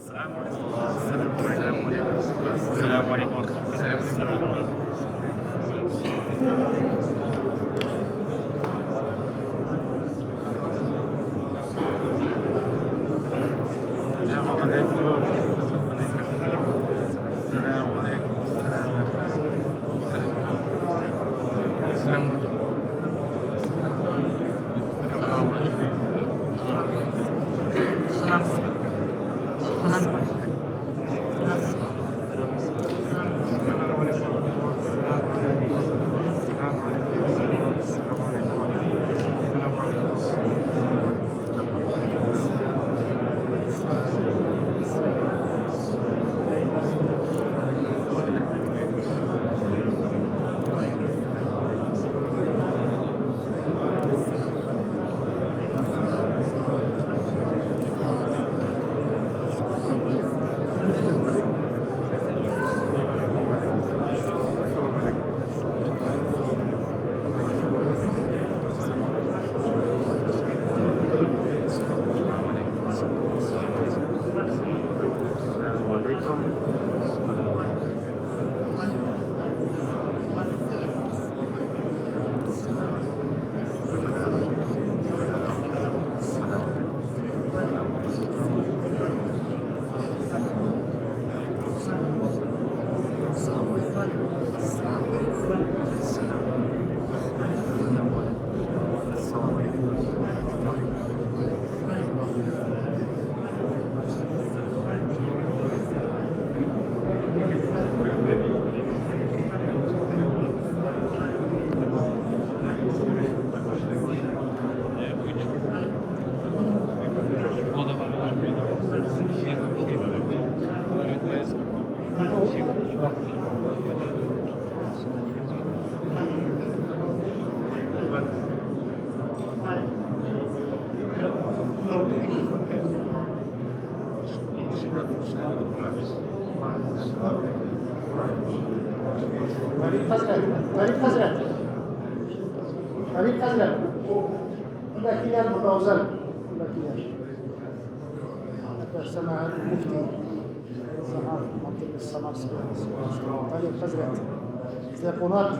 السلام عليكم ورحمة الله. السلام عليكم. السلام Garip Hazret. Garip Hazret. Buradakiler burada özel. Buradakiler. سماحة المفتي سماحة منطقة السمار طريق خزرة زيقونات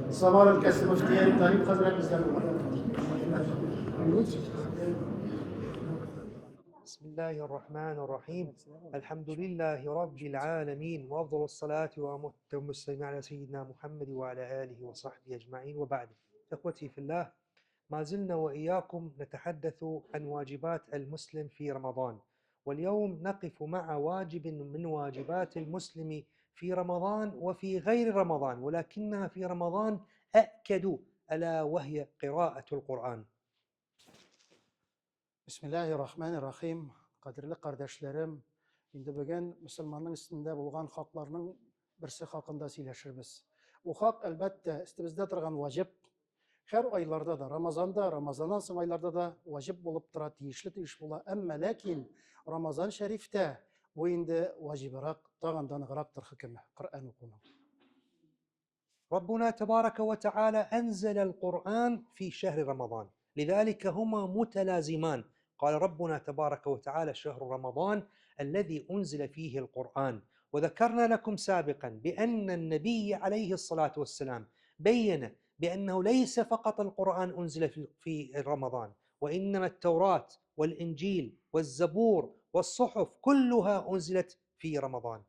السمار الكسر مفتيين طريق خزرة بسم الله الرحمن الرحيم. الحمد لله رب العالمين، وأفضل الصلاة وأتم السلام على سيدنا محمد وعلى آله وصحبه أجمعين، وبعد. إخوتي في الله، ما زلنا وإياكم نتحدث عن واجبات المسلم في رمضان، واليوم نقف مع واجب من واجبات المسلم في رمضان وفي غير رمضان، ولكنها في رمضان أأكد، ألا وهي قراءة القرآن. Bismillahirrahmanirrahim. Kadirli kardeşlerim, indi bugün Müslümanın üstünde bulgan haklarının birisi hakkında söyleşiriz. O hak elbette üstümüzde durgan vacip. Her aylarda da, Ramazan'dan son aylarda da vacip bulup dura, tiyişli iş bula. Ama lakin Ramazan şerifte bu indi vacibirak, dağından ıgıraktır hükümü, Kur'an okunu. ربنا تبارك وتعالى أنزل القرآن في شهر رمضان، لذلك هما متلازمان. قال ربنا تبارك وتعالى: شهر رمضان الذي أنزل فيه القرآن. وذكرنا لكم سابقا بأن النبي عليه الصلاة والسلام بين بأنه ليس فقط القرآن أنزل في رمضان، وإنما التوراة والإنجيل والزبور والصحف كلها أنزلت في رمضان.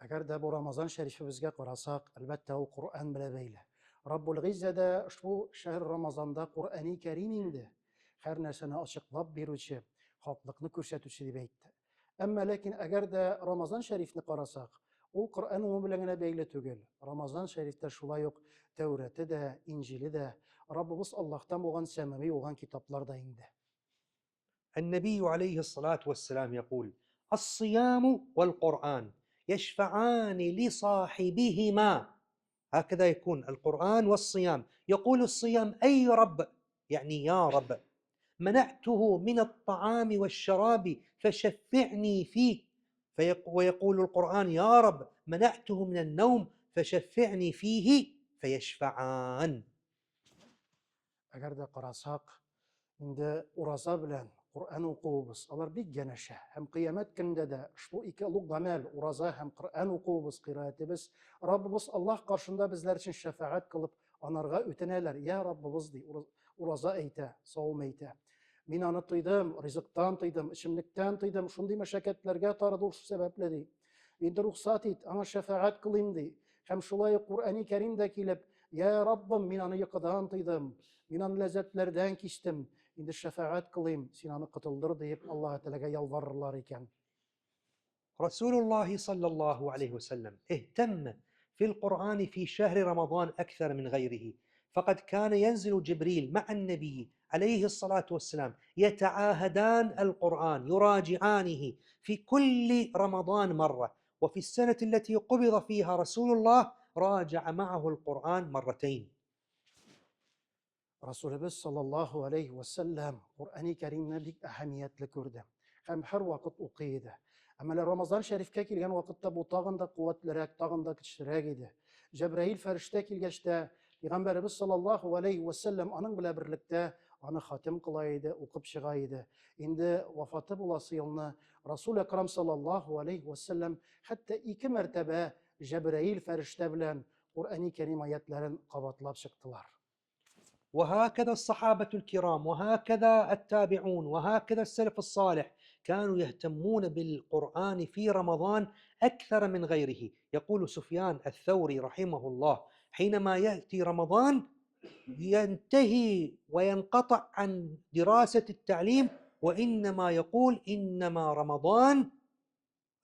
Eğer de bu Ramazan şerifi bizge qarasak, elbette o Kur'an bile beyle. Rabbul İzze'de şu şehr Ramazan'da Kur'an-ı Kerim indi. Her nesini açıklap birüçü, haklıkını kürsətüçü deyip eytti. Ama lakin eğer de Ramazan şerifini qarasak, o Kur'an onu bilene beyle tügül. Ramazan şerifte şulay yok, Tevrat'ı da, İncil'i de, Rabbimiz Allah'tan olan sememi olan kitaplar da indi. النبي عليه الصلاة والسلام يقول: الصيام والقرآن يشفعان لصاحبهما. هكذا يكون القرآن والصيام. يقول الصيام: أي رب، يعني يا رب، منعته من الطعام والشراب فشفعني فيه. ويقول القرآن: يا رب، منعته من النوم فشفعني فيه. فيشفعان. Eğer de qarasak, indi uraza bilen, Kur'an okuyubuz. Alar bir geneşe. Hem kıyamet günde de şu iki ulug gamel, uraza hem Kur'an okuyubuz, kıraatimiz. Rabbimiz Allah karşında bizler için şefaat kılıp anarga öteneler. Ya Rabbimiz di, uraza eyte, savum eyte. Min anı tıydım, rızıktan tıydım, içimlikten tıydım, şunday meşakkatlerge taradı şu sebepleri. Indi ruhsat et, ana şefaat kılayım di. Hem şulay Kur'an-ı Kerim'de kilip, ya Rabbim min anı yıkıdan tıydım, min anı lezzetlerden kiştim. Indi şefaat kılayım, sinanı kıtıldır deyip Allah-u Teala'ya yalvarırlar iken. رسول الله صلى الله عليه وسلم اهتم في القرآن في شهر رمضان أكثر من غيره، فقد كان ينزل جبريل مع النبي عليه الصلاة والسلام يتعاهدان القرآن، يراجعانه في كل رمضان مرة، وفي السنة التي قبض فيها رسول الله راجع معه القرآن مرتين. Resulümüz sallallahu aleyhi ve sellem Kur'an-ı Kerim'ne bir ehemmiyetli gördü. Hem her vakit okuydu. Ama Ramazan Şerif'e kilgen vakitte bu tağın da kuvvetlerek, tağın da güçlerek idi. Cebrail ferişte kilgeçte Peygamberimiz sallallahu aleyhi ve sellem onun bile birlikte anı hatim kılaydı, okup çıkaydı. Indi vafatı bulası yılını Resul-i Ekrem sallallahu aleyhi ve sellem hatta 2 mertebe Cebrail ferişte bilen Kur'an-ı Kerim ayetlerin kabatlap çıktılar. وهكذا الصحابة الكرام وهكذا التابعون وهكذا السلف الصالح كانوا يهتمون بالقرآن في رمضان أكثر من غيره. يقول سفيان الثوري رحمه الله حينما يأتي رمضان ينتهي وينقطع عن دراسة التعليم، وإنما يقول إنما رمضان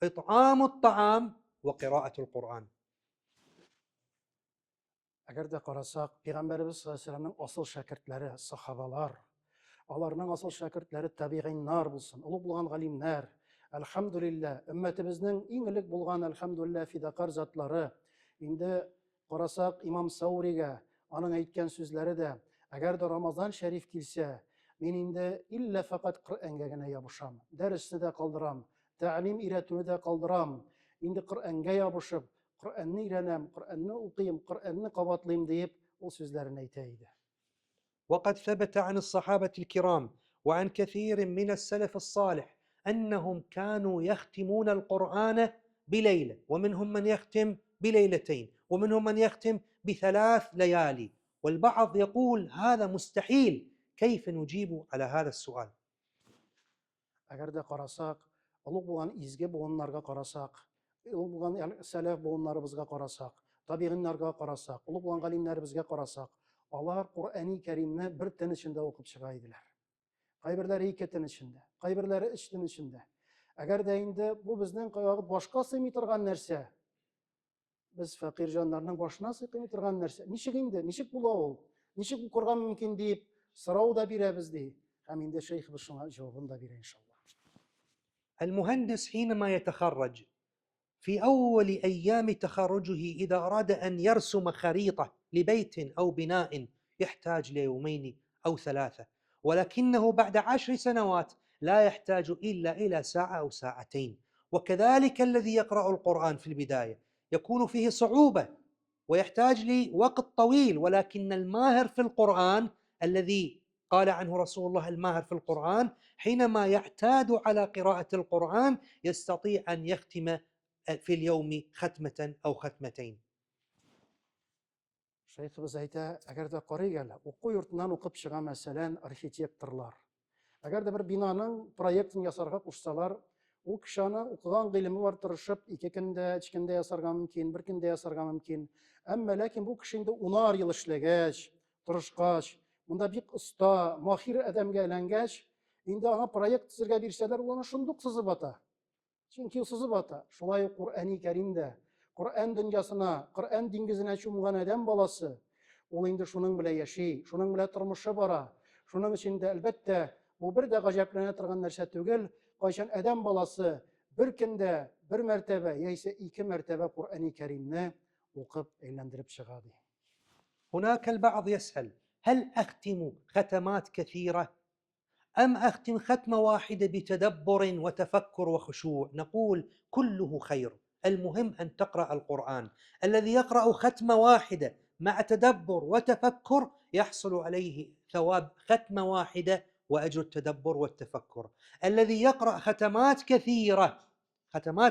إطعام الطعام وقراءة القرآن. Eğer de qarasak, Peygamberimiz sallallahu aleyhi ve sellem'in asıl şagirdleri, sahabalar, alarının asıl şagirdleri tabi'inler bulsun, ulu bulgan galimler, elhamdülillah, ümmetimizin iyilik bulgan elhamdülillah fidakar zatları, indi qarasak İmam Savri'ge, onun aytgan sözleri de, eğer de Ramazan Şerif kilse, men indi illa fakat Kur'an'a gene yapışam, dersini de kaldıram, ta'lim iretini de kaldıram, indi Kur'an'a yapışıp, Kur'an'ı öğrenem, Kur'an'ı okuyayım, Kur'an'ı kavatlayayım deyip o sözlerini eyteydi. وقد ثبت عن الصحابة الكرام وعن كثير من السلف الصالح أنهم كانوا يختمون القرآن بليلة، ومنهم من يختم بليلتين، ومنهم من يختم ب3 ليالي، والبعض يقول هذا مستحيل، كيف نجيب على هذا السؤال؟ Eğer de qarasak, ulu bulan izge buğunlarga qarasak, ulu bulan yani selef buğunlarımızga qarasak, tabiğinlerga qarasak, ulu bulan galimlerimizge qarasak, onlar Kur'an-ı Kerim'ni bir tın içinde okup çıkaydılar. Kaybirleri 2 tın içinde, kaybirleri 3 tın içinde. Eğer de indi bu bizden başka sığmaytırgan nerse, biz fakir canlarının başına sığmaytırgan nerse, nişik indi, nişik bula ol, nişik bu Kur'an mümkün deyip sırav da biremiz deyip, hem indi şeyhimiz şuna cevabını da bir inşallah. المهندس حينما يتخرج في أول أيام تخرجه إذا أراد أن يرسم خريطة لبيت أو بناء يحتاج ليومين أو 3، ولكنه بعد 10 سنوات لا يحتاج إلا إلى ساعة أو ساعتين. وكذلك الذي يقرأ القرآن في البداية يكون فيه صعوبة ويحتاج لوقت طويل، ولكن الماهر في القرآن الذي قال عنه رسول الله الماهر في القرآن حينما يعتاد على قراءة القرآن يستطيع أن يختم في اليوم ختمة أو ختمتين. Şeyhimiz ayta, eğer de qarıgala, oku yurtundan okup çıkan meselen arxitektorlar. Eğer de bir binanın proyektini yasarga kuşsalar, o kişana okugan ilimi var tırışıp, 2 günde, 3 günde yasarga mümkün, 1 günde yasarga mümkün. Ama lakin bu kişinde 10 yıl işlegeç, tırışkaç, bunda bir usta, mahir adamga aylangaç, indi ana proyekt sizge birseler, onu şunduk sızıp ata. Çünkü sızıp ata. Şulay Kur'an-ı Kerim'de, Kur'an dünyasına, Kur'an dingizine çumgan adam balası, ol indi şunun bile yaşay, şunun bile turmuşa bara, şunun içinde elbette bu bir de gajaplana turgan narsa tugul, qaşan adam balası bir günde bir mertebe, yaysa 2 mertebe Kur'an-ı Kerim'ni okup eğlendirip çıkadı. هناك البعض يسأل هل أختم ختمات كثيرة أم أختم ختمة واحدة بتدبر وتفكر وخشوع؟ نقول كله خير، المهم أن تقرأ القرآن. الذي يقرأ ختمة واحدة مع تدبر وتفكر يحصل عليه ثواب ختمة واحدة وأجر التدبر والتفكر. الذي يقرأ ختمات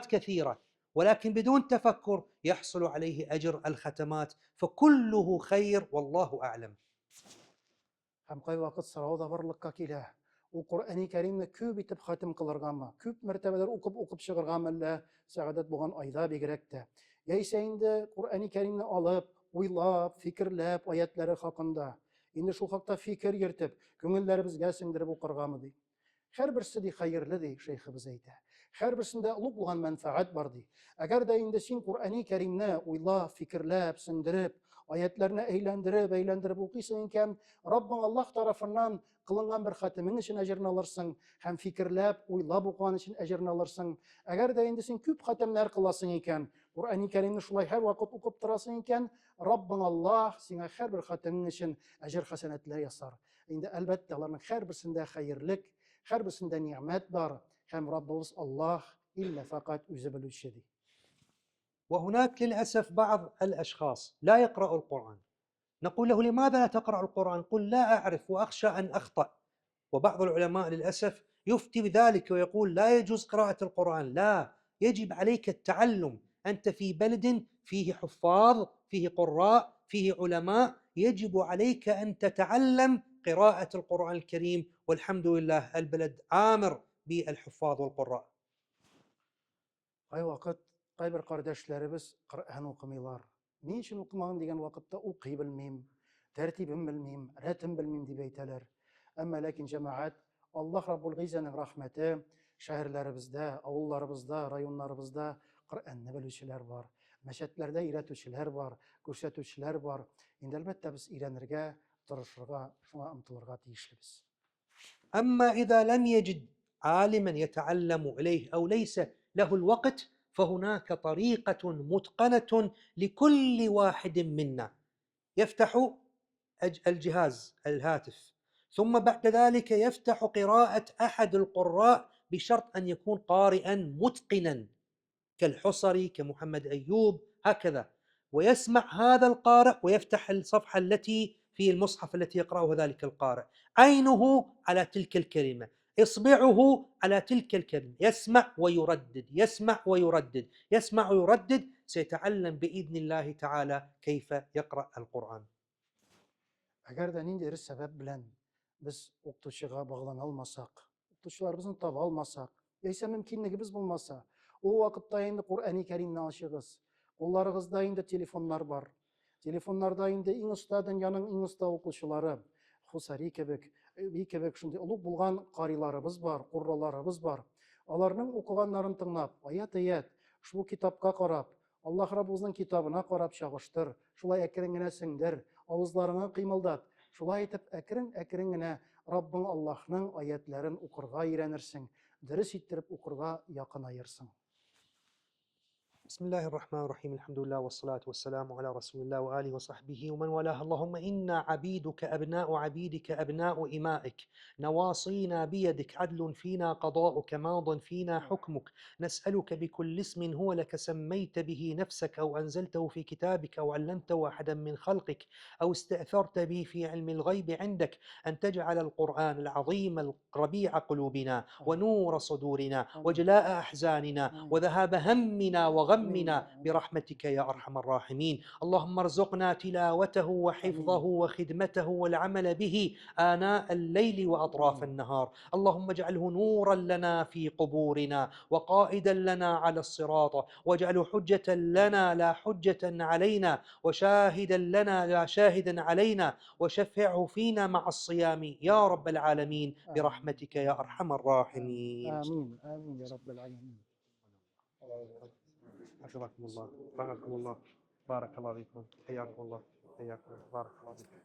كثيرة ولكن بدون تفكر يحصل عليه أجر الختمات، فكله خير والله أعلم. Һәм кайвакыт сорауда барлыкка килә. Ул Qur'ани Кәримне күп итеп хатим кылыргамы, күп мәртәбәләр укып чыгаргамы, әллә сәгадәт булган айда бигрәк тә. Яисә инде Qur'ани Кәримне алып, уйлап, фикерләп, аятләре хакында, инде шул хакта фикер йөртеп, күңелләребезгә сеңдереп укыргамы ди. Һәрберсе ди хәерле ди, шейхыбыз әйтә. Һәрберсендә улуг булган мәнфәгать бар ди. Әгәр дә инде син Qur'ани Кәримне уйлап, фикерләп, сеңдереп, аятларны әйләндереп укыйсың икән, Раббың Аллаһ тарафыннан кылынган бер хатимең өчен әҗерне алырсың, һәм фикерләп, уйлап укыган өчен әҗерне алырсың. Әгәр дә инде син күп хатимнәр кыласың икән, Qur'ани Кәримне шулай һәр вакыт укып торасың икән, Раббың Аллаһ сиңа һәрбер хатимең өчен әҗер хәсәнәтләр ясар. Инде әлбәттә аларның һәрберсендә хәерлек, һәрберсендә ниъмәт бар, һәм Раббыбыз Аллаһ илля фақат үзе белүче ди. وهناك للأسف بعض الأشخاص لا يقرأ القرآن، نقول له لماذا لا تقرأ القرآن؟ قل لا أعرف وأخشى أن أخطأ. وبعض العلماء للأسف يفتي بذلك ويقول لا يجوز قراءة القرآن. لا، يجب عليك التعلم. أنت في بلد فيه حفاظ، فيه قراء، فيه علماء، يجب عليك أن تتعلم قراءة القرآن الكريم، والحمد لله البلد عامر بالحفاظ والقراء. Кайвакыт кайбер кардәшләребез Коръән укымыйлар. Ни өчен укымаган дигән вакытта укый белмим, тәртибен белмим, рәтен белмим дип әйтәләр. Әмма ләкин җәмәгать, Аллаһ Раббул Гыйзаның рәхмәте, шәһәрләребездә, авылларыбызда, районнарыбызда Коръәнне белүчеләр бар. Мәчетләрдә өйрәтүчеләр бар, күрсәтүчеләр бар. Инде әлбәттә без өйрәнергә, тырышырга, шуңа омтылырга тиешлебез. أما إذا لم يجد عالما يتعلم إليه أو ليس له الوقت، فهناك طريقة متقنة لكل واحد منا. يفتح الجهاز الهاتف، ثم بعد ذلك يفتح قراءة أحد القراء بشرط أن يكون قارئا متقنا كالحصري، كمحمد أيوب، هكذا، ويسمع هذا القارئ ويفتح الصفحة التي في المصحف التي يقرأها ذلك القارئ، عينه على تلك الكلمة، إصبعه على تلك الكلمة، يسمع ويردد، يسمع ويردد، يسمع ويردد، سيتعلم بإذن الله تعالى كيف يقرأ القرآن. Әгәр дә ниндидер сәбәп белән без укытучыга баглана алмасак, укытучыларыбызны таба алмасак, яисә мөмкинлегебез булмаса, ул вакытта инде Qur'ani Кәримне ачыгыз. Кулларыгызда инде телефоннар бар. Телефоннарда инде иң оста дөньяның иң оста укучылары, Хусари кебек, кебек шундый улуг булган кариларыбыз бар, курраларыбыз бар. Аларның укыганнарын тыңлап, аят-аят, шул китапка карап, Аллаһ Раббыбызның китабына карап чагыштыр, шулай әкрен генә сеңдер, авызларыңа кыймылдат. Шулай итеп әкрен генә Раббың Аллаһның аятларын укырга өйрәнерсең, дөрес иттереп укырга якынаерсың. بسم الله الرحمن الرحيم، الحمد لله والصلاة والسلام على رسول الله وآله وصحبه ومن والاه. اللهم إنا عبيدك أبناء عبيدك أبناء إمائك، نواصينا بيدك، عدل فينا قضاؤك، ماض فينا حكمك، نسألك بكل اسم هو لك سميت به نفسك أو أنزلته في كتابك أو علمته أحدا من خلقك أو استأثرت به في علم الغيب عندك، أن تجعل القرآن العظيم ربيع قلوبنا ونور صدورنا وجلاء أحزاننا وذهاب همنا وغمنا برحمتك يا أرحم الراحمين. اللهم ارزقنا تلاوته وحفظه وخدمته والعمل به آناء الليل وأطراف النهار. اللهم اجعله نورا لنا في قبورنا وقائدا لنا على الصراط، واجعله حجة لنا لا حجة علينا، وشاهدا لنا لا شاهدا علينا، وشفعه فينا مع الصيام يا رب العالمين برحمتك يا أرحم الراحمين. آمين آمين يا رب العالمين. حفظكم الله، رحمكم الله، بارك الله فيكم، حياكم الله، حياكم الله، بارك الله فيكم.